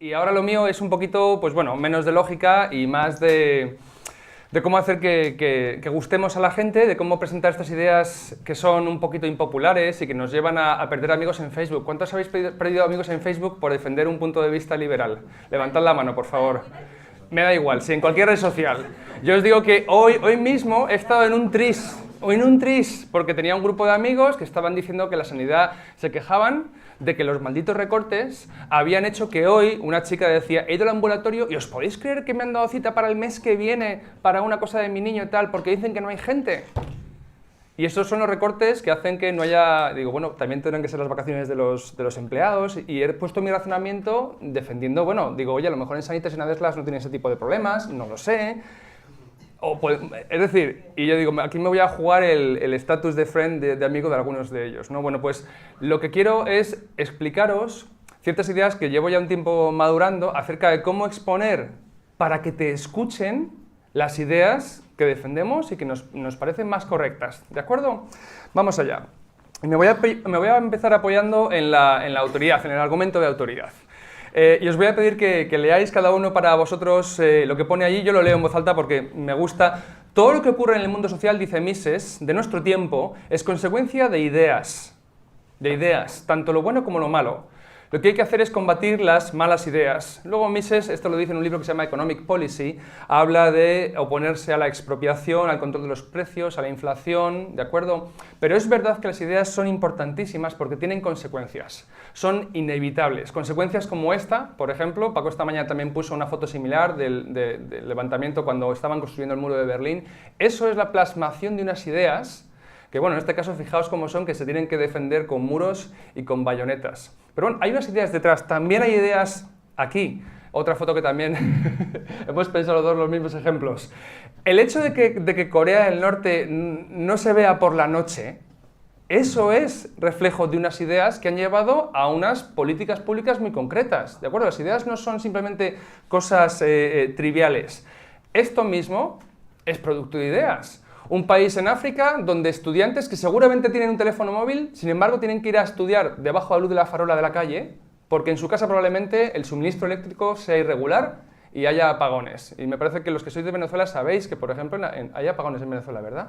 Y ahora lo mío es un poquito, pues bueno, menos de lógica y más de cómo hacer que gustemos a la gente, de cómo presentar estas ideas que son un poquito impopulares y que nos llevan a perder amigos en Facebook. ¿Cuántos habéis perdido amigos en Facebook por defender un punto de vista liberal? Levantad la mano, por favor. Me da igual, si en cualquier red social. Yo os digo que hoy mismo he estado en un tris, porque tenía un grupo de amigos que estaban diciendo que la sanidad se quejaban de que los malditos recortes habían hecho que hoy una chica decía, he ido al ambulatorio y os podéis creer que me han dado cita para el mes que viene para una cosa de mi niño y tal, porque dicen que no hay gente. Y esos son los recortes que hacen que no haya, digo, bueno, también tendrán que ser las vacaciones de los empleados, y he puesto mi razonamiento defendiendo, bueno, digo, oye, a lo mejor en Sanitas y en Adeslas no tienen ese tipo de problemas, no lo sé. Es decir, y yo digo, aquí me voy a jugar el estatus de friend, de amigo de algunos de ellos, ¿no? Bueno, pues lo que quiero es explicaros ciertas ideas que llevo ya un tiempo madurando acerca de cómo exponer para que te escuchen las ideas que defendemos y que nos parecen más correctas, ¿de acuerdo? Vamos allá. Me voy a empezar apoyando en la autoridad, en el argumento de autoridad. Y os voy a pedir que leáis cada uno para vosotros lo que pone allí. Yo lo leo en voz alta porque me gusta. Todo lo que ocurre en el mundo social, dice Mises, de nuestro tiempo, es consecuencia de ideas, tanto lo bueno como lo malo. Lo que hay que hacer es combatir las malas ideas. Luego Mises, esto lo dice en un libro que se llama Economic Policy, habla de oponerse a la expropiación, al control de los precios, a la inflación, ¿de acuerdo? Pero es verdad que las ideas son importantísimas porque tienen consecuencias, son inevitables. Consecuencias como esta, por ejemplo, Paco esta mañana también puso una foto similar del levantamiento cuando estaban construyendo el muro de Berlín. Eso es la plasmación de unas ideas que, bueno, en este caso fijaos cómo son, que se tienen que defender con muros y con bayonetas. Pero bueno, hay unas ideas detrás, también hay ideas aquí. Otra foto que también hemos pensado los mismos ejemplos. El hecho de que Corea del Norte no se vea por la noche, eso es reflejo de unas ideas que han llevado a unas políticas públicas muy concretas, ¿de acuerdo? Las ideas no son simplemente cosas triviales. Esto mismo es producto de ideas. Un país en África donde estudiantes que seguramente tienen un teléfono móvil, sin embargo tienen que ir a estudiar debajo de la luz de la farola de la calle, porque en su casa probablemente el suministro eléctrico sea irregular y haya apagones. Y me parece que los que sois de Venezuela sabéis que, por ejemplo, hay apagones en Venezuela, ¿verdad?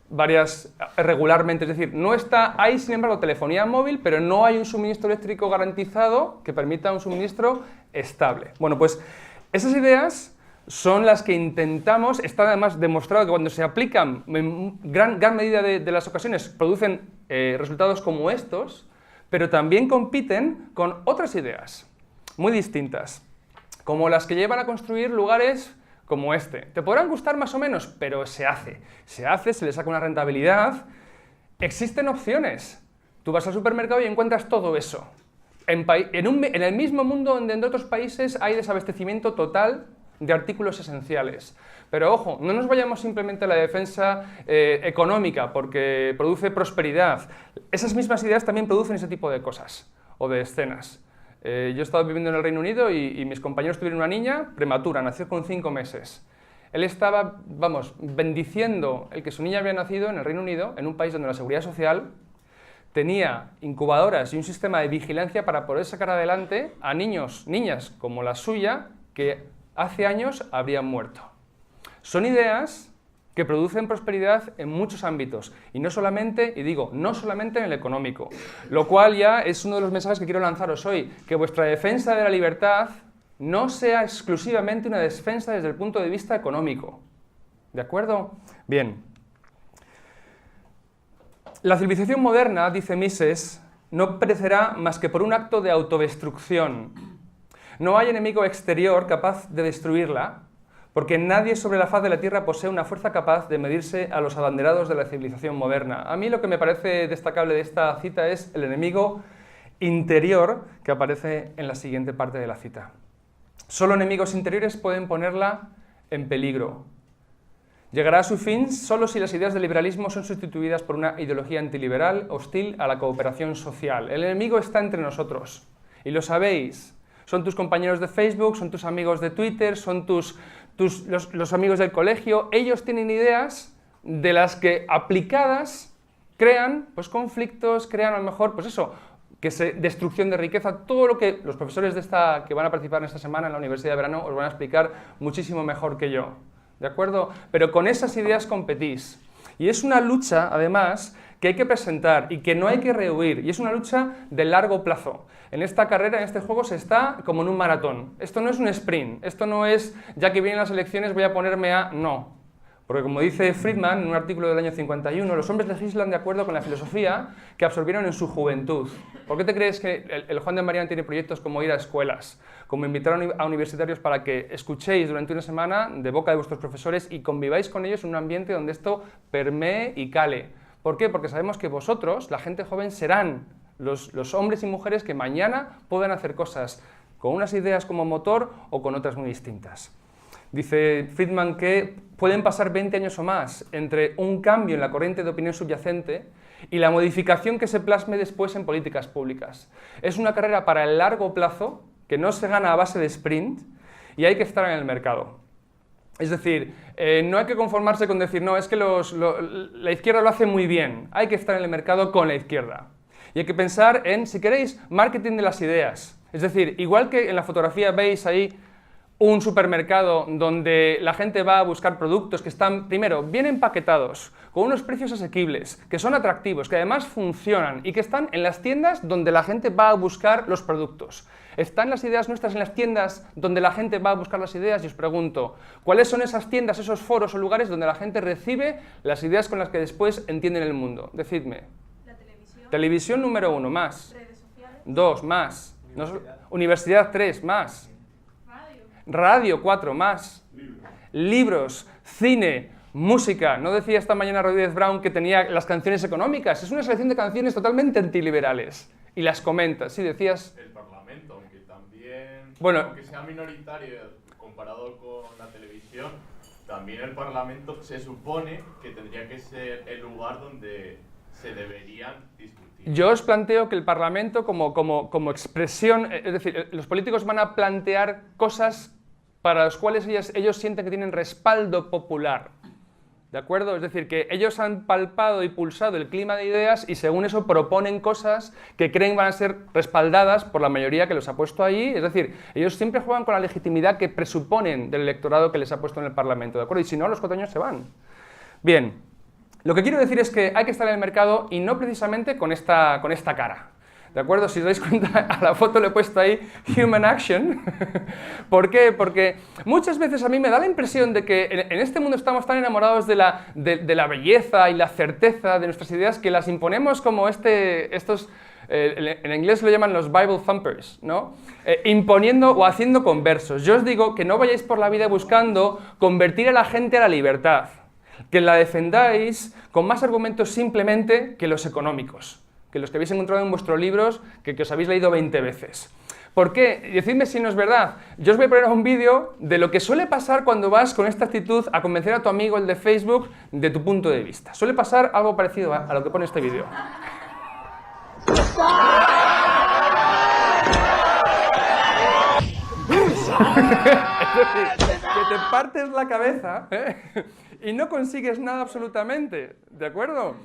Varias regularmente, es decir, hay sin embargo telefonía móvil, pero no hay un suministro eléctrico garantizado que permita un suministro estable. Bueno, pues esas ideas son las que intentamos, está además demostrado que cuando se aplican en gran medida de las ocasiones producen resultados como estos, pero también compiten con otras ideas muy distintas, como las que llevan a construir lugares como este. Te podrán gustar más o menos, pero se hace, se le saca una rentabilidad. Existen opciones. Tú vas al supermercado y encuentras todo eso. En el mismo mundo donde en otros países hay desabastecimiento total de artículos esenciales. Pero ojo, no nos vayamos simplemente a la defensa económica porque produce prosperidad. Esas mismas ideas también producen ese tipo de cosas o de escenas. Yo he estado viviendo en el Reino Unido y mis compañeros tuvieron una niña prematura, nació con 5 meses. Él estaba, bendiciendo el que su niña había nacido en el Reino Unido, en un país donde la seguridad social tenía incubadoras y un sistema de vigilancia para poder sacar adelante a niñas como la suya que hace años habrían muerto. Son ideas que producen prosperidad en muchos ámbitos, y no solamente, no solamente en el económico, lo cual ya es uno de los mensajes que quiero lanzaros hoy, que vuestra defensa de la libertad no sea exclusivamente una defensa desde el punto de vista económico. ¿De acuerdo? Bien. La civilización moderna, dice Mises, no perecerá más que por un acto de autodestrucción. No hay enemigo exterior capaz de destruirla, porque nadie sobre la faz de la Tierra posee una fuerza capaz de medirse a los abanderados de la civilización moderna. A mí lo que me parece destacable de esta cita es el enemigo interior que aparece en la siguiente parte de la cita. Solo enemigos interiores pueden ponerla en peligro. Llegará a su fin solo si las ideas del liberalismo son sustituidas por una ideología antiliberal hostil a la cooperación social. El enemigo está entre nosotros, y lo sabéis. Son tus compañeros de Facebook, son tus amigos de Twitter, son los amigos del colegio. Ellos tienen ideas de las que aplicadas crean conflictos, crean a lo mejor destrucción de riqueza, todo lo que los profesores que van a participar en esta semana en la Universidad de Verano os van a explicar muchísimo mejor que yo, ¿de acuerdo? Pero con esas ideas competís. Y es una lucha, además, que hay que presentar y que no hay que rehuir, y es una lucha de largo plazo. En esta carrera, en este juego, se está como en un maratón. Esto no es un sprint, esto no es, ya que vienen las elecciones voy a ponerme a... No. Porque como dice Friedman en un artículo del año 51, los hombres legislan de acuerdo con la filosofía que absorbieron en su juventud. ¿Por qué te crees que el Juan de Mariana tiene proyectos como ir a escuelas, como invitar a universitarios para que escuchéis durante una semana de boca de vuestros profesores y conviváis con ellos en un ambiente donde esto permee y cale? ¿Por qué? Porque sabemos que vosotros, la gente joven, serán los hombres y mujeres que mañana puedan hacer cosas con unas ideas como motor o con otras muy distintas. Dice Friedman que pueden pasar 20 años o más entre un cambio en la corriente de opinión subyacente y la modificación que se plasme después en políticas públicas. Es una carrera para el largo plazo que no se gana a base de sprint y hay que estar en el mercado. Es decir, no hay que conformarse con decir, no, es que la izquierda lo hace muy bien, hay que estar en el mercado con la izquierda. Y hay que pensar en, si queréis, marketing de las ideas. Es decir, igual que en la fotografía veis ahí un supermercado donde la gente va a buscar productos que están, primero, bien empaquetados, con unos precios asequibles, que son atractivos, que además funcionan y que están en las tiendas donde la gente va a buscar los productos. ¿Están las ideas nuestras en las tiendas donde la gente va a buscar las ideas? Y os pregunto, ¿cuáles son esas tiendas, esos foros o lugares donde la gente recibe las ideas con las que después entienden el mundo? Decidme. La televisión. Televisión número 1, más. Redes sociales. 2, más. Universidad 3, más. Radio 4, más. Libros, cine, música. ¿No decía esta mañana Rodríguez Brown que tenía las canciones económicas? Es una selección de canciones totalmente antiliberales. Y las comenta. Sí, decías... El Parlamento, aunque también... Bueno, aunque sea minoritario comparado con la televisión, también el Parlamento se supone que tendría que ser el lugar donde se deberían discutir. Yo os planteo que el Parlamento como expresión, es decir, los políticos van a plantear cosas para las cuales ellos sienten que tienen respaldo popular, ¿de acuerdo? Es decir, que ellos han palpado y pulsado el clima de ideas y según eso proponen cosas que creen van a ser respaldadas por la mayoría que los ha puesto ahí, es decir, ellos siempre juegan con la legitimidad que presuponen del electorado que les ha puesto en el Parlamento, ¿de acuerdo? Y si no, a los 4 años se van. Bien, lo que quiero decir es que hay que estar en el mercado y no precisamente con esta cara. ¿De acuerdo? Si os dais cuenta, a la foto le he puesto ahí Human Action. ¿Por qué? Porque muchas veces a mí me da la impresión de que en este mundo estamos tan enamorados de la belleza y la certeza de nuestras ideas que las imponemos como estos, en inglés lo llaman los Bible thumpers, ¿no? Imponiendo o haciendo conversos. Yo os digo que no vayáis por la vida buscando convertir a la gente a la libertad, que la defendáis con más argumentos simplemente que los económicos, que los que habéis encontrado en vuestros libros, que os habéis leído 20 veces. ¿Por qué? Decidme si no es verdad. Yo os voy a poner un vídeo de lo que suele pasar cuando vas con esta actitud a convencer a tu amigo, el de Facebook, de tu punto de vista. Suele pasar algo parecido a lo que pone este vídeo. Es decir, que te partes la cabeza, y no consigues nada absolutamente, ¿de acuerdo?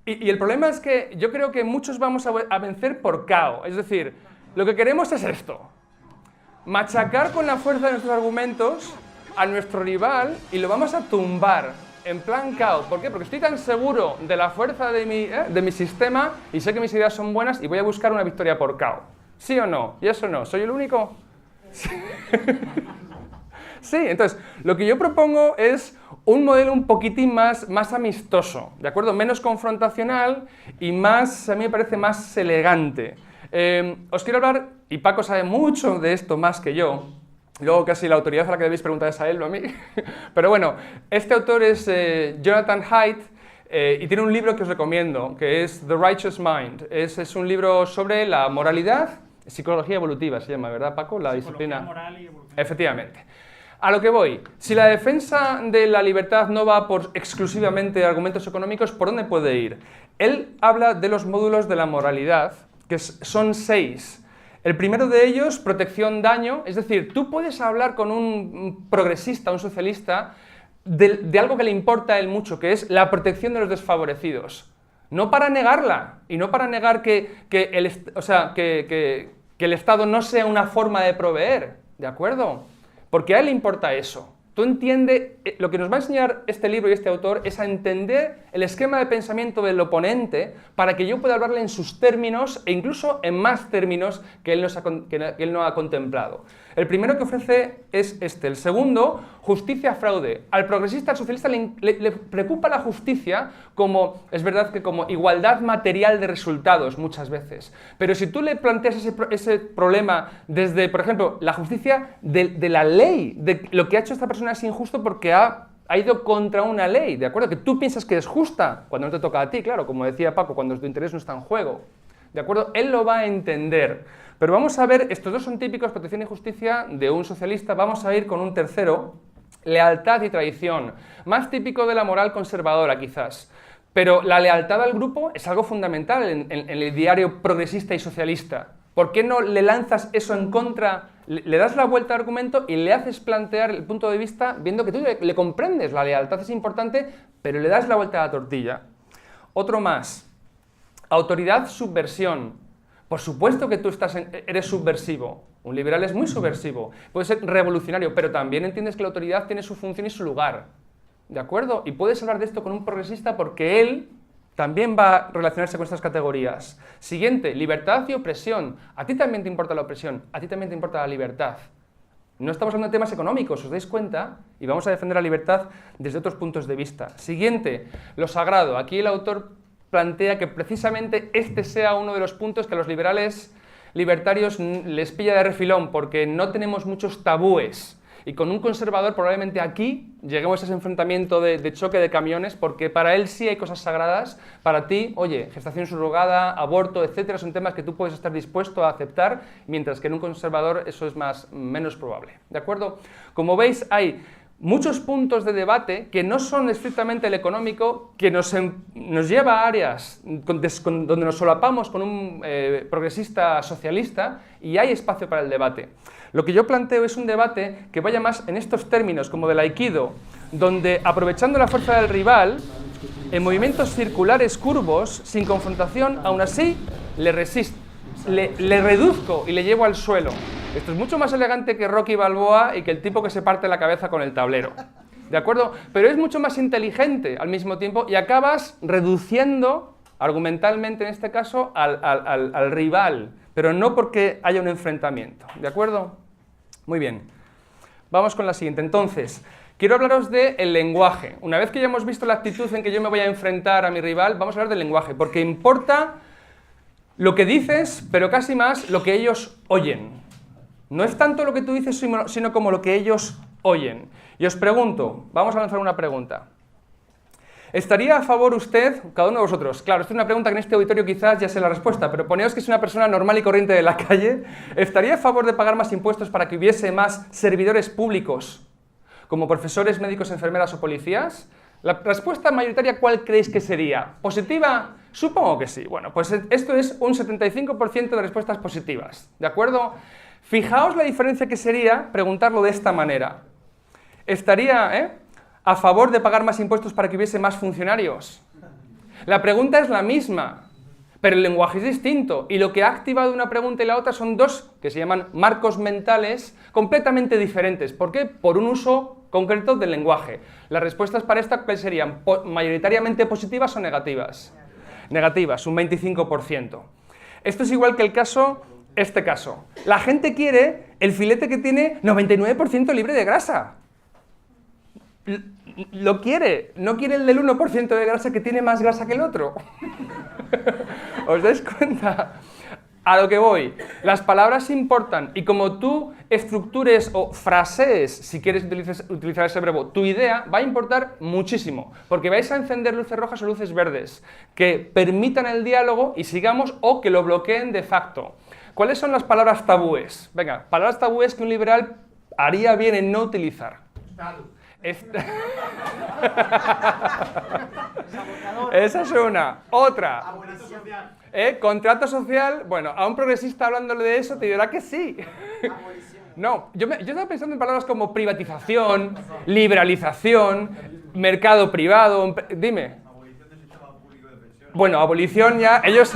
Y el problema es que yo creo que muchos vamos a vencer por KO, es decir, lo que queremos es esto, machacar con la fuerza de nuestros argumentos a nuestro rival y lo vamos a tumbar en plan KO. ¿Por qué? Porque estoy tan seguro de la fuerza de mi sistema y sé que mis ideas son buenas y voy a buscar una victoria por KO. ¿Sí o no? ¿Y eso no? ¿Soy el único? Sí. Sí, entonces, lo que yo propongo es un modelo un poquitín más amistoso, ¿de acuerdo? Menos confrontacional y más, a mí me parece más elegante. Os quiero hablar, y Paco sabe mucho de esto más que yo, luego casi la autoridad a la que debéis preguntar es a él, no a mí, pero bueno, este autor es Jonathan Haidt, y tiene un libro que os recomiendo, que es The Righteous Mind. Es un libro sobre la moralidad, psicología evolutiva se llama, ¿verdad, Paco? La disciplina moral y evolución. Efectivamente. A lo que voy, si la defensa de la libertad no va por exclusivamente argumentos económicos, ¿por dónde puede ir? Él habla de los módulos de la moralidad, que son 6. El primero de ellos, protección-daño, es decir, tú puedes hablar con un progresista, un socialista, de algo que le importa a él mucho, que es la protección de los desfavorecidos. No para negarla, y no para negar que el Estado no sea una forma de proveer, ¿de acuerdo? Porque a él le importa eso. Tú entiendes, lo que nos va a enseñar este libro y este autor es a entender el esquema de pensamiento del oponente para que yo pueda hablarle en sus términos e incluso en más términos que él no ha contemplado. El primero que ofrece es este. El segundo, justicia-fraude. Al progresista, al socialista le preocupa la justicia como, es verdad que como igualdad material de resultados muchas veces. Pero si tú le planteas ese problema desde, por ejemplo, la justicia de la ley, de lo que ha hecho esta persona es injusto porque ha ido contra una ley, ¿de acuerdo? Que tú piensas que es justa cuando no te toca a ti, claro, como decía Paco, cuando tu interés no está en juego, ¿de acuerdo? Él lo va a entender. Pero vamos a ver, estos dos son típicos, protección y justicia, de un socialista. Vamos a ir con un tercero, lealtad y traición, más típico de la moral conservadora quizás. Pero la lealtad al grupo es algo fundamental en el ideario progresista y socialista. ¿Por qué no le lanzas eso en contra, le das la vuelta al argumento y le haces plantear el punto de vista viendo que tú le comprendes? La lealtad es importante, pero le das la vuelta a la tortilla. Otro más, autoridad, subversión. Por supuesto que tú eres subversivo. Un liberal es muy subversivo. Puede ser revolucionario, pero también entiendes que la autoridad tiene su función y su lugar. ¿De acuerdo? Y puedes hablar de esto con un progresista porque él también va a relacionarse con estas categorías. Siguiente, libertad y opresión. A ti también te importa la opresión, a ti también te importa la libertad. No estamos hablando de temas económicos, os dais cuenta, y vamos a defender la libertad desde otros puntos de vista. Siguiente, lo sagrado. Aquí el autor plantea que precisamente este sea uno de los puntos que a los libertarios les pilla de refilón, porque no tenemos muchos tabúes. Y con un conservador probablemente aquí lleguemos a ese enfrentamiento de choque de camiones, porque para él sí hay cosas sagradas, para ti, oye, gestación subrogada, aborto, etcétera, son temas que tú puedes estar dispuesto a aceptar, mientras que en un conservador eso es menos probable, ¿de acuerdo? Como veis, hay muchos puntos de debate que no son estrictamente el económico, que nos lleva a áreas donde nos solapamos con un progresista socialista y hay espacio para el debate. Lo que yo planteo es un debate que vaya más en estos términos, como del aikido, donde aprovechando la fuerza del rival, en movimientos circulares curvos, sin confrontación, aún así le resisto, le reduzco y le llevo al suelo. Esto es mucho más elegante que Rocky Balboa y que el tipo que se parte la cabeza con el tablero, ¿de acuerdo? Pero es mucho más inteligente al mismo tiempo y acabas reduciendo, argumentalmente en este caso, al rival, pero no porque haya un enfrentamiento, ¿de acuerdo? Muy bien, vamos con la siguiente. Entonces, quiero hablaros del lenguaje. Una vez que ya hemos visto la actitud en que yo me voy a enfrentar a mi rival, vamos a hablar del lenguaje, porque importa lo que dices, pero casi más lo que ellos oyen. No es tanto lo que tú dices, sino como lo que ellos oyen. Y os pregunto, vamos a lanzar una pregunta. ¿Estaría a favor usted, cada uno de vosotros? Claro, esta es una pregunta que en este auditorio quizás ya sé la respuesta, pero poneos que es una persona normal y corriente de la calle. ¿Estaría a favor de pagar más impuestos para que hubiese más servidores públicos, como profesores, médicos, enfermeras o policías? La respuesta mayoritaria, ¿cuál creéis que sería? ¿Positiva? Supongo que sí. Bueno, pues esto es un 75% de respuestas positivas, ¿de acuerdo? Fijaos la diferencia que sería preguntarlo de esta manera. ¿Estaría a favor de pagar más impuestos para que hubiese más funcionarios? La pregunta es la misma, pero el lenguaje es distinto. Y lo que ha activado una pregunta y la otra son dos, que se llaman marcos mentales, completamente diferentes. ¿Por qué? Por un uso concreto del lenguaje. Las respuestas para esta, ¿cuáles serían? ¿Mayoritariamente positivas o negativas? Negativas, un 25%. Esto es igual que este caso. La gente quiere el filete que tiene 99% libre de grasa. Lo quiere, no quiere el del 1% de grasa que tiene más grasa que el otro. ¿Os dais cuenta? A lo que voy, las palabras importan y como tú estructures o frasees, si quieres utilizar ese verbo, tu idea va a importar muchísimo, porque vais a encender luces rojas o luces verdes que permitan el diálogo y sigamos o que lo bloqueen de facto. ¿Cuáles son las palabras tabúes? Venga, palabras tabúes que un liberal haría bien en no utilizar. Esa es una. Otra. Contrato social. Bueno, a un progresista hablándole de eso te dirá que sí. No, yo estaba pensando en palabras como privatización, liberalización, mercado privado. Dime. Bueno, abolición ya, ellos...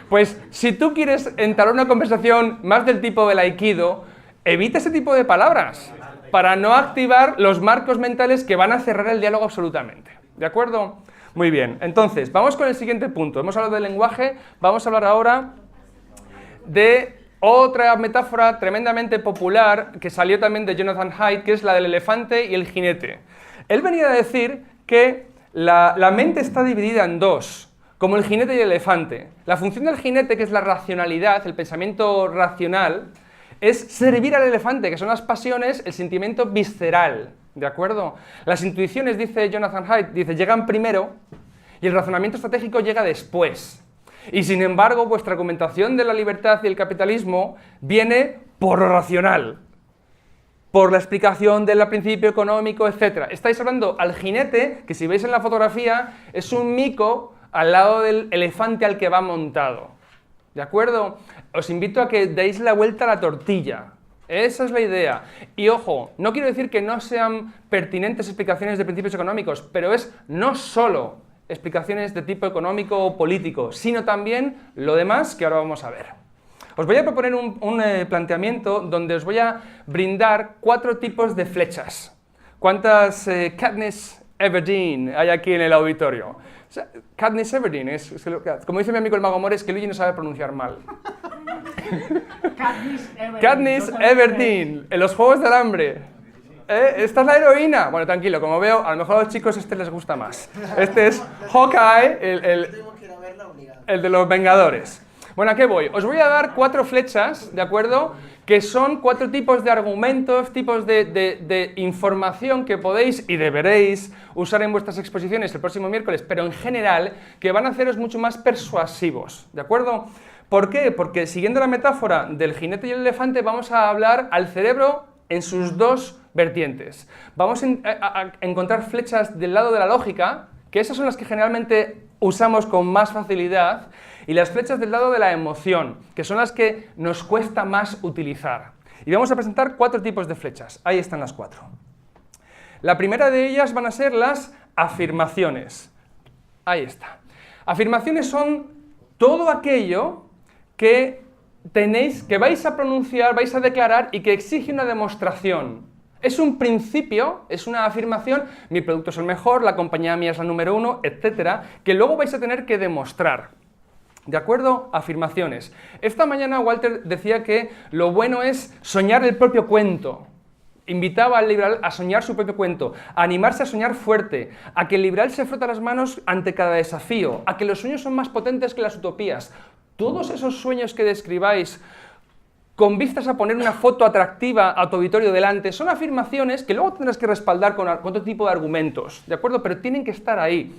Pues si tú quieres entablar una conversación más del tipo del aikido, evita ese tipo de palabras para no activar los marcos mentales que van a cerrar el diálogo absolutamente. ¿De acuerdo? Muy bien. Entonces, vamos con el siguiente punto. Hemos hablado del lenguaje, vamos a hablar ahora de otra metáfora tremendamente popular que salió también de Jonathan Haidt, que es la del elefante y el jinete. Él venía a decir que la mente está dividida en dos, como el jinete y el elefante. La función del jinete, que es la racionalidad, el pensamiento racional, es servir al elefante, que son las pasiones, el sentimiento visceral, ¿de acuerdo? Las intuiciones, dice Jonathan Haidt, llegan primero y el razonamiento estratégico llega después. Y sin embargo, vuestra argumentación de la libertad y el capitalismo viene por lo racional, por la explicación del principio económico, etc. Estáis hablando al jinete, que si veis en la fotografía, es un mico al lado del elefante al que va montado. ¿De acuerdo? Os invito a que deis la vuelta a la tortilla. Esa es la idea. Y ojo, no quiero decir que no sean pertinentes explicaciones de principios económicos, pero es no solo explicaciones de tipo económico o político, sino también lo demás que ahora vamos a ver. Os voy a proponer un planteamiento donde os voy a brindar 4 tipos de flechas. ¿Cuántas Katniss Everdeen hay aquí en el auditorio? O sea, Katniss Everdeen, como dice mi amigo el Mago Mores, que Luigi no sabe pronunciar mal. Katniss Everdeen, en los Juegos del Hambre. ¿Esta es la heroína? Bueno, tranquilo, como veo, a lo mejor a los chicos este les gusta más. Este es Hawkeye, el de los Vengadores. Bueno, ¿a qué voy? Os voy a dar 4 flechas, ¿de acuerdo? Que son 4 tipos de argumentos, tipos de información que podéis y deberéis usar en vuestras exposiciones el próximo miércoles, pero en general, que van a haceros mucho más persuasivos, ¿de acuerdo? ¿Por qué? Porque siguiendo la metáfora del jinete y el elefante, vamos a hablar al cerebro en sus 2 vertientes. Vamos a encontrar flechas del lado de la lógica, que esas son las que generalmente usamos con más facilidad, y las flechas del lado de la emoción, que son las que nos cuesta más utilizar. Y vamos a presentar 4 tipos de flechas. Ahí están las 4. La primera de ellas van a ser las afirmaciones. Ahí está. Afirmaciones son todo aquello que vais a pronunciar, vais a declarar y que exige una demostración. Es un principio, es una afirmación, mi producto es el mejor, la compañía mía es la número 1, etcétera, que luego vais a tener que demostrar. ¿De acuerdo? Afirmaciones. Esta mañana Walter decía que lo bueno es soñar el propio cuento. Invitaba al liberal a soñar su propio cuento, a animarse a soñar fuerte, a que el liberal se frota las manos ante cada desafío, a que los sueños son más potentes que las utopías. Todos esos sueños que describáis con vistas a poner una foto atractiva a tu auditorio delante, son afirmaciones que luego tendrás que respaldar con otro tipo de argumentos, ¿de acuerdo? Pero tienen que estar ahí.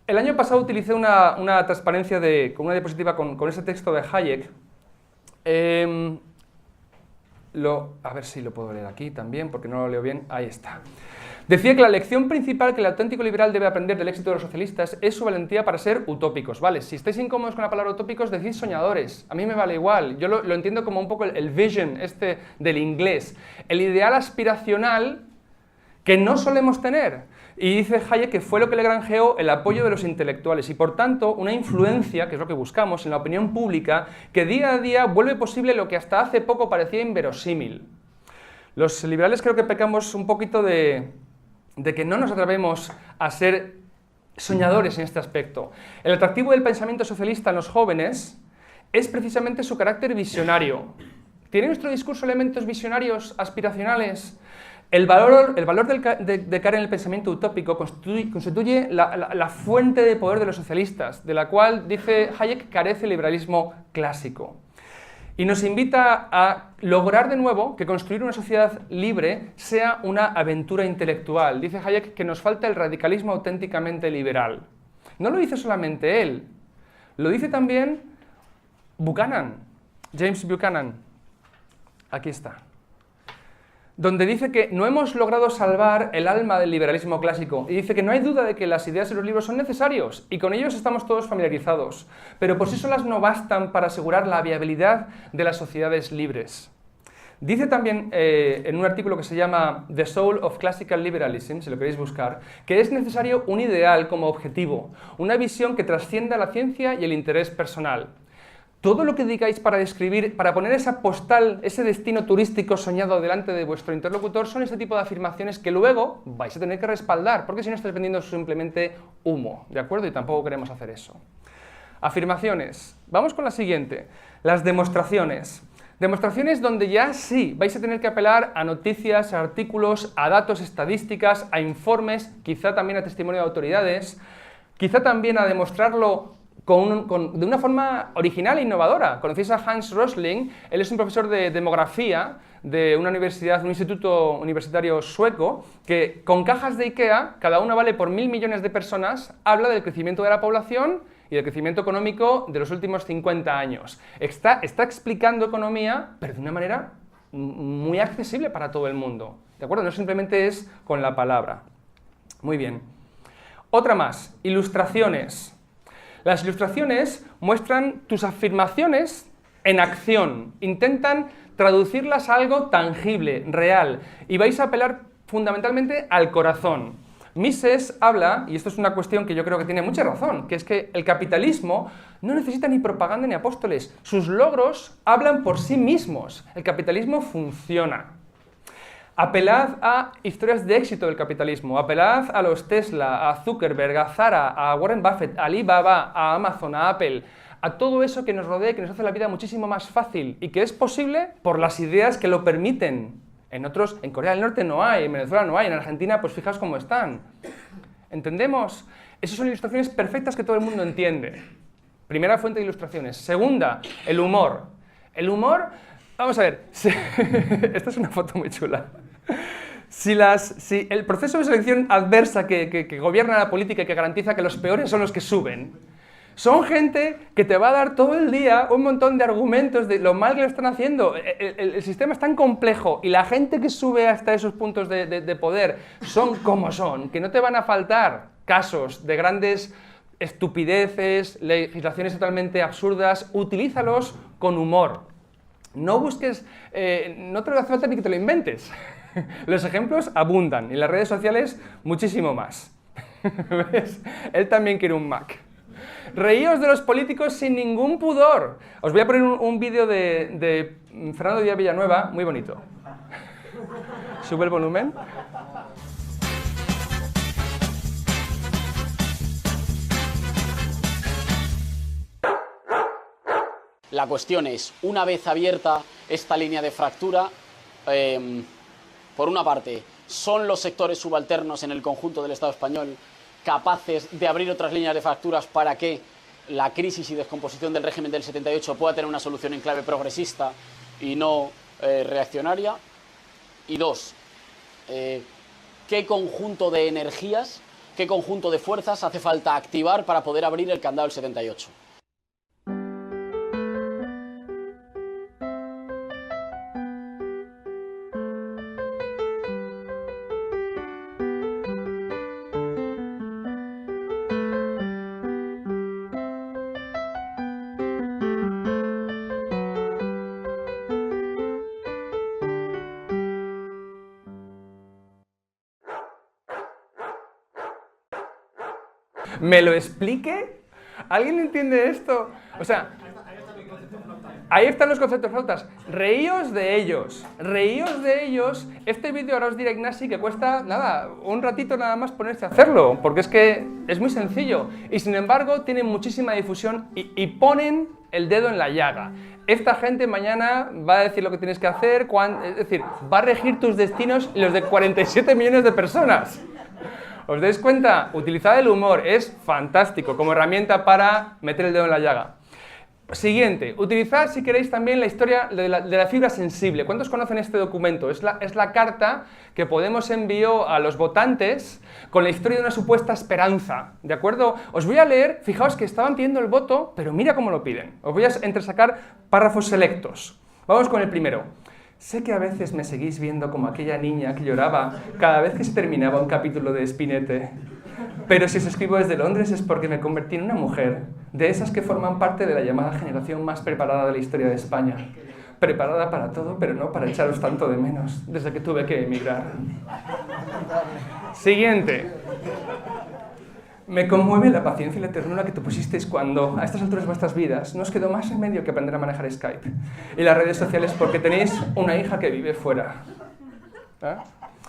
El año pasado utilicé una transparencia con una diapositiva con ese texto de Hayek. A ver si lo puedo leer aquí también, porque no lo leo bien. Ahí está. Decía que la lección principal que el auténtico liberal debe aprender del éxito de los socialistas es su valentía para ser utópicos. Vale, si estáis incómodos con la palabra utópicos, decid soñadores. A mí me vale igual. Yo lo entiendo como un poco el vision del inglés. El ideal aspiracional que no solemos tener. Y dice Hayek que fue lo que le granjeó el apoyo de los intelectuales y, por tanto, una influencia, que es lo que buscamos, en la opinión pública, que día a día vuelve posible lo que hasta hace poco parecía inverosímil. Los liberales creo que pecamos un poquito de que no nos atrevemos a ser soñadores en este aspecto. El atractivo del pensamiento socialista en los jóvenes es precisamente su carácter visionario. ¿Tiene nuestro discurso elementos visionarios, aspiracionales? El valor de caer en el pensamiento utópico constituye la fuente de poder de los socialistas, de la cual, dice Hayek, carece el liberalismo clásico. Y nos invita a lograr de nuevo que construir una sociedad libre sea una aventura intelectual. Dice Hayek que nos falta el radicalismo auténticamente liberal. No lo dice solamente él, lo dice también Buchanan, James Buchanan. Aquí está. Donde dice que no hemos logrado salvar el alma del liberalismo clásico, y dice que no hay duda de que las ideas y los libros son necesarios, y con ellos estamos todos familiarizados, pero por sí solas no bastan para asegurar la viabilidad de las sociedades libres. Dice también en un artículo que se llama The Soul of Classical Liberalism, si lo queréis buscar, que es necesario un ideal como objetivo, una visión que trascienda la ciencia y el interés personal. Todo lo que digáis para describir, para poner esa postal, ese destino turístico soñado delante de vuestro interlocutor, son este tipo de afirmaciones que luego vais a tener que respaldar, porque si no estáis vendiendo simplemente humo, ¿de acuerdo? Y tampoco queremos hacer eso. Afirmaciones. Vamos con la siguiente. Las demostraciones. Demostraciones donde ya sí vais a tener que apelar a noticias, a artículos, a datos, estadísticas, a informes, quizá también a testimonio de autoridades, quizá también a demostrarlo de una forma original e innovadora. ¿Conocéis a Hans Rosling? Él es un profesor de demografía de una universidad, un instituto universitario sueco, que con cajas de IKEA, cada una vale por 1.000 millones de personas, habla del crecimiento de la población y del crecimiento económico de los últimos 50 años. Está explicando economía, pero de una manera muy accesible para todo el mundo, ¿de acuerdo? No simplemente es con la palabra. Muy bien. Otra más, ilustraciones. Las ilustraciones muestran tus afirmaciones en acción, intentan traducirlas a algo tangible, real, y vais a apelar fundamentalmente al corazón. Mises habla, y esto es una cuestión que yo creo que tiene mucha razón, que es que el capitalismo no necesita ni propaganda ni apóstoles, sus logros hablan por sí mismos, el capitalismo funciona. Apelad a historias de éxito del capitalismo, apelad a los Tesla, a Zuckerberg, a Zara, a Warren Buffett, a Alibaba, a Amazon, a Apple, a todo eso que nos rodea y que nos hace la vida muchísimo más fácil y que es posible por las ideas que lo permiten. En Corea del Norte no hay, en Venezuela no hay, en Argentina pues fijaos cómo están. ¿Entendemos? Esas son ilustraciones perfectas que todo el mundo entiende. Primera fuente de ilustraciones. Segunda, el humor. El humor, vamos a ver, esta es una foto muy chula. Si el proceso de selección adversa que gobierna la política y que garantiza que los peores son los que suben, son gente que te va a dar todo el día un montón de argumentos de lo mal que lo están haciendo. El sistema es tan complejo y la gente que sube hasta esos puntos de poder son como son, que no te van a faltar casos de grandes estupideces, legislaciones totalmente absurdas. Utilízalos con humor. No busques, no te hace falta ni que te lo inventes. Los ejemplos abundan y en las redes sociales muchísimo más. ¿Ves? Él también quiere un Mac. Reíos de los políticos sin ningún pudor. Os voy a poner un vídeo de Fernando Díaz Villanueva, muy bonito. Sube el volumen. La cuestión es, una vez abierta esta línea de fractura, por una parte, ¿son los sectores subalternos en el conjunto del Estado español capaces de abrir otras líneas de fracturas para que la crisis y descomposición del régimen del 78 pueda tener una solución en clave progresista y no reaccionaria? Y dos, ¿qué conjunto de energías, qué conjunto de fuerzas hace falta activar para poder abrir el candado del 78? ¿Me lo explique? ¿Alguien entiende esto? O sea, ahí están los conceptos flautas. Reíos de ellos. Reíos de ellos. Este vídeo ahora os dirá Ignasi que cuesta, nada, un ratito nada más ponerse a hacerlo, porque es que es muy sencillo. Y sin embargo, tienen muchísima difusión y ponen el dedo en la llaga. Esta gente mañana va a decir lo que tienes que hacer, es decir, va a regir tus destinos y los de 47 millones de personas. ¿Os dais cuenta? Utilizar el humor es fantástico como herramienta para meter el dedo en la llaga. Siguiente, utilizad si queréis también la historia de la fibra sensible. ¿Cuántos conocen este documento? Es la carta que Podemos envió a los votantes con la historia de una supuesta esperanza, ¿de acuerdo? Os voy a leer, fijaos que estaban pidiendo el voto, pero mira cómo lo piden. Os voy a entresacar párrafos selectos. Vamos con el primero. Sé que a veces me seguís viendo como aquella niña que lloraba cada vez que se terminaba un capítulo de Spinette. Pero si os escribo desde Londres es porque me convertí en una mujer, de esas que forman parte de la llamada generación más preparada de la historia de España. preparada para todo, pero no para echaros tanto de menos, desde que tuve que emigrar. Siguiente. Me conmueve la paciencia y la ternura que te pusisteis cuando, a estas alturas de vuestras vidas, no os quedó más remedio que aprender a manejar Skype y las redes sociales porque tenéis una hija que vive fuera. ¿Eh?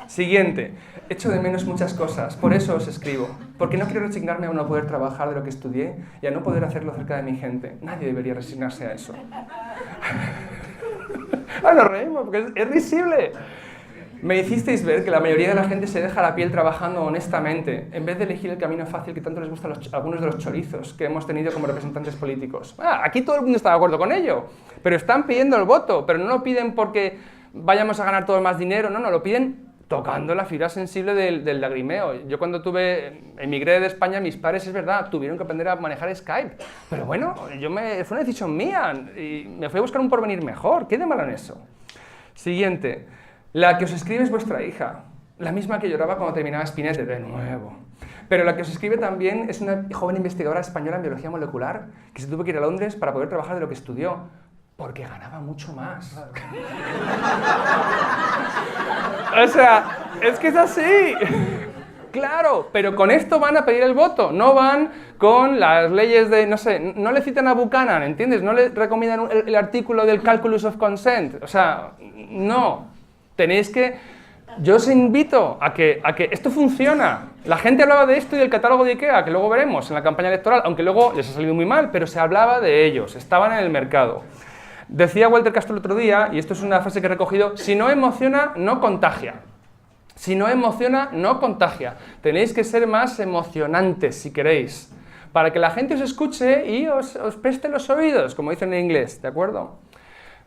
Siguiente. Echo de menos muchas cosas, por eso os escribo. Porque no quiero resignarme a no poder trabajar de lo que estudié y a no poder hacerlo cerca de mi gente. Nadie debería resignarse a eso. Nos reímos porque es risible. Me hicisteis ver que la mayoría de la gente se deja la piel trabajando honestamente, en vez de elegir el camino fácil que tanto les gusta a algunos de los chorizos que hemos tenido como representantes políticos. Aquí todo el mundo está de acuerdo con ello, pero están pidiendo el voto, pero no lo piden porque vayamos a ganar todo más dinero, no, lo piden tocando la fibra sensible del lagrimeo. Yo cuando emigré de España, mis padres, es verdad, tuvieron que aprender a manejar Skype, pero bueno, fue una decisión mía y me fui a buscar un porvenir mejor. ¿Qué de malo en eso? Siguiente. La que os escribe es vuestra hija, la misma que lloraba cuando terminaba Spinetta, de nuevo. Pero la que os escribe también es una joven investigadora española en biología molecular que se tuvo que ir a Londres para poder trabajar de lo que estudió, porque ganaba mucho más. O sea, es que es así. Claro, pero con esto van a pedir el voto, no van con las leyes de, no sé, no le citan a Buchanan, ¿entiendes? No le recomiendan el artículo del Calculus of Consent, o sea, no. Tenéis que... Yo os invito a que esto funciona. La gente hablaba de esto y del catálogo de IKEA, que luego veremos en la campaña electoral, aunque luego les ha salido muy mal, pero se hablaba de ellos, estaban en el mercado. Decía Walter Castro el otro día, y esto es una frase que he recogido, si no emociona, no contagia. Si no emociona, no contagia. Tenéis que ser más emocionantes, si queréis, para que la gente os escuche y os preste los oídos, como dicen en inglés, ¿de acuerdo?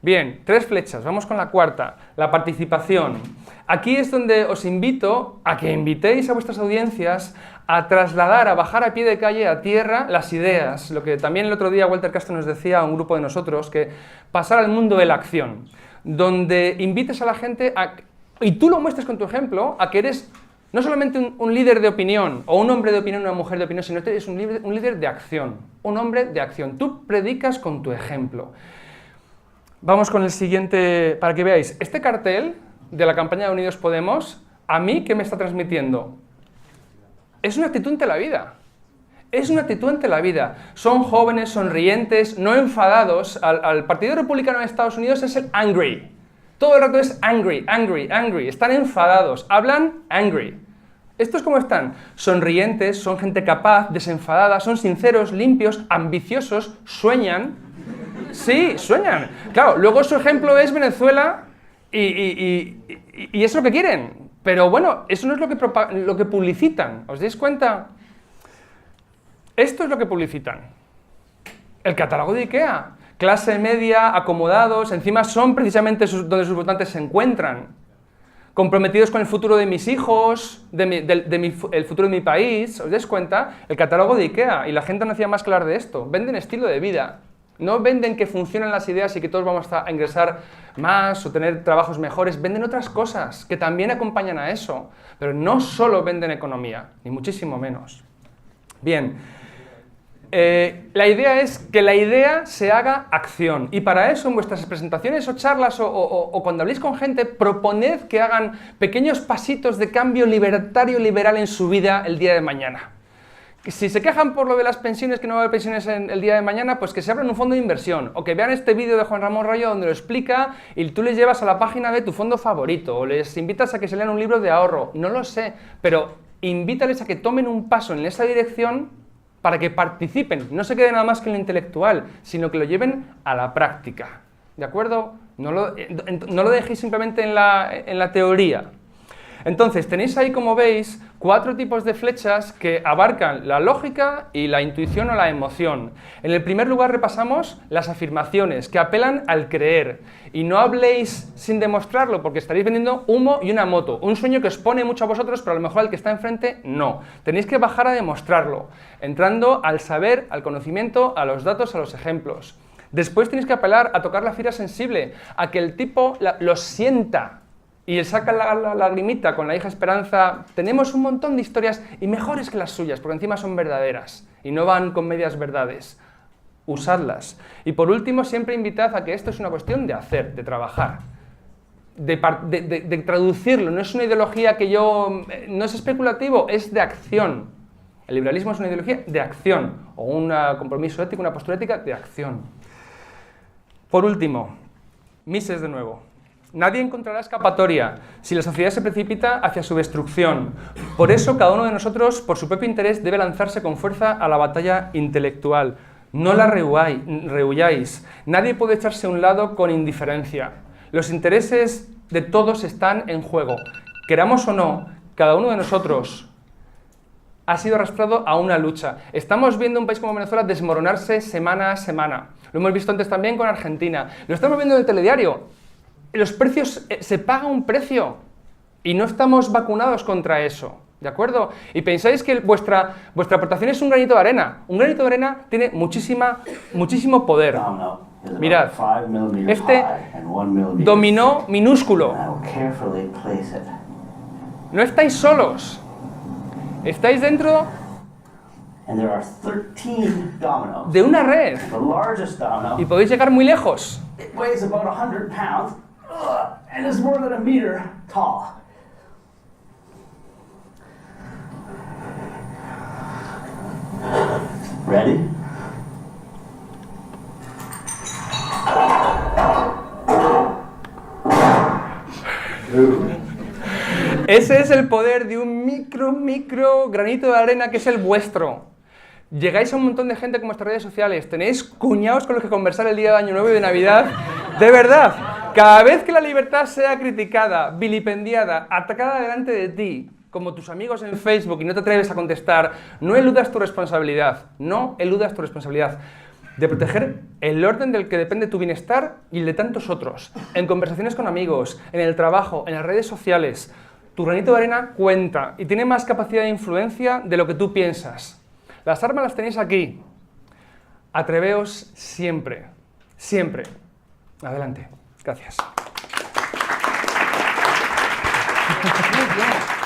Bien, 3 flechas, vamos con la cuarta, la participación. Aquí es donde os invito a que invitéis a vuestras audiencias a trasladar, a bajar a pie de calle, a tierra, las ideas. Lo que también el otro día Walter Castro nos decía a un grupo de nosotros, que pasar al mundo de la acción, donde invites a la gente y tú lo muestres con tu ejemplo, a que eres no solamente un líder de opinión, o un hombre de opinión, una mujer de opinión, sino que eres un líder de acción, un hombre de acción. Tú predicas con tu ejemplo. Vamos con el siguiente, para que veáis. Este cartel de la campaña de Unidos Podemos, ¿a mí qué me está transmitiendo? Es una actitud ante la vida. Es una actitud ante la vida. Son jóvenes, sonrientes, no enfadados. Al Partido Republicano de Estados Unidos es el angry. Todo el rato es angry, angry, angry. Están enfadados, hablan angry. ¿Estos cómo están? Sonrientes, son gente capaz, desenfadada, son sinceros, limpios, ambiciosos, sueñan. Sí, sueñan. Claro, luego su ejemplo es Venezuela y es lo que quieren. Pero bueno, eso no es lo que publicitan. ¿Os dais cuenta? Esto es lo que publicitan. El catálogo de IKEA. Clase media, acomodados, encima son precisamente donde sus votantes se encuentran. Comprometidos con el futuro de mis hijos, el futuro de mi país. ¿Os dais cuenta? El catálogo de IKEA. Y la gente no hacía más que hablar de esto. Venden estilo de vida. No venden que funcionan las ideas y que todos vamos a ingresar más o tener trabajos mejores. Venden otras cosas que también acompañan a eso. Pero no solo venden economía, ni muchísimo menos. Bien, la idea es que la idea se haga acción. Y para eso, en vuestras presentaciones o charlas o cuando habléis con gente, proponed que hagan pequeños pasitos de cambio libertario liberal en su vida el día de mañana. Si se quejan por lo de las pensiones, que no va a haber pensiones el día de mañana, pues que se abran un fondo de inversión, o que vean este vídeo de Juan Ramón Rayo donde lo explica y tú les llevas a la página de tu fondo favorito, o les invitas a que se lean un libro de ahorro, no lo sé, pero invítales a que tomen un paso en esa dirección para que participen, no se queden nada más que en lo intelectual, sino que lo lleven a la práctica, ¿de acuerdo? No lo dejéis simplemente en la teoría. Entonces, tenéis ahí, como veis, 4 tipos de flechas que abarcan la lógica y la intuición o la emoción. En el primer lugar repasamos las afirmaciones, que apelan al creer. Y no habléis sin demostrarlo, porque estaréis vendiendo humo y una moto. Un sueño que os pone mucho a vosotros, pero a lo mejor al que está enfrente, no. Tenéis que bajar a demostrarlo, entrando al saber, al conocimiento, a los datos, a los ejemplos. Después tenéis que apelar a tocar la fibra sensible, a que el tipo lo sienta. Y él saca la lagrimita con la hija Esperanza. Tenemos un montón de historias y mejores que las suyas, porque encima son verdaderas y no van con medias verdades. usadlas. Y por último, siempre invitad a que esto es una cuestión de hacer, de trabajar, de traducirlo. No es una ideología que no es especulativo, es de acción. El liberalismo es una ideología de acción, o un compromiso ético, una postura ética de acción. Por último, Mises de nuevo. Nadie encontrará escapatoria si la sociedad se precipita hacia su destrucción. Por eso, cada uno de nosotros, por su propio interés, debe lanzarse con fuerza a la batalla intelectual. No la rehuyáis. Nadie puede echarse a un lado con indiferencia. Los intereses de todos están en juego. Queramos o no, cada uno de nosotros ha sido arrastrado a una lucha. Estamos viendo un país como Venezuela desmoronarse semana a semana. Lo hemos visto antes también con Argentina. Lo estamos viendo en el telediario. Los precios, se paga un precio y no estamos vacunados contra eso, ¿de acuerdo? Y pensáis que vuestra aportación es un granito de arena. Un granito de arena tiene muchísimo poder. Mirad, este dominó minúsculo. No estáis solos. Estáis dentro de una red y podéis llegar muy lejos. And is more than a meter tall. Ready? Ese es el poder de un micro granito de arena que es el vuestro. Llegáis a un montón de gente con vuestras redes sociales, tenéis cuñados con los que conversar el día de Año Nuevo y de Navidad. De verdad, cada vez que la libertad sea criticada, vilipendiada, atacada delante de ti, como tus amigos en Facebook y no te atreves a contestar, no eludas tu responsabilidad, de proteger el orden del que depende tu bienestar y el de tantos otros, en conversaciones con amigos, en el trabajo, en las redes sociales. Tu granito de arena cuenta y tiene más capacidad de influencia de lo que tú piensas. Las armas las tenéis aquí. Atreveos siempre, siempre. Adelante. Gracias. Muy bien.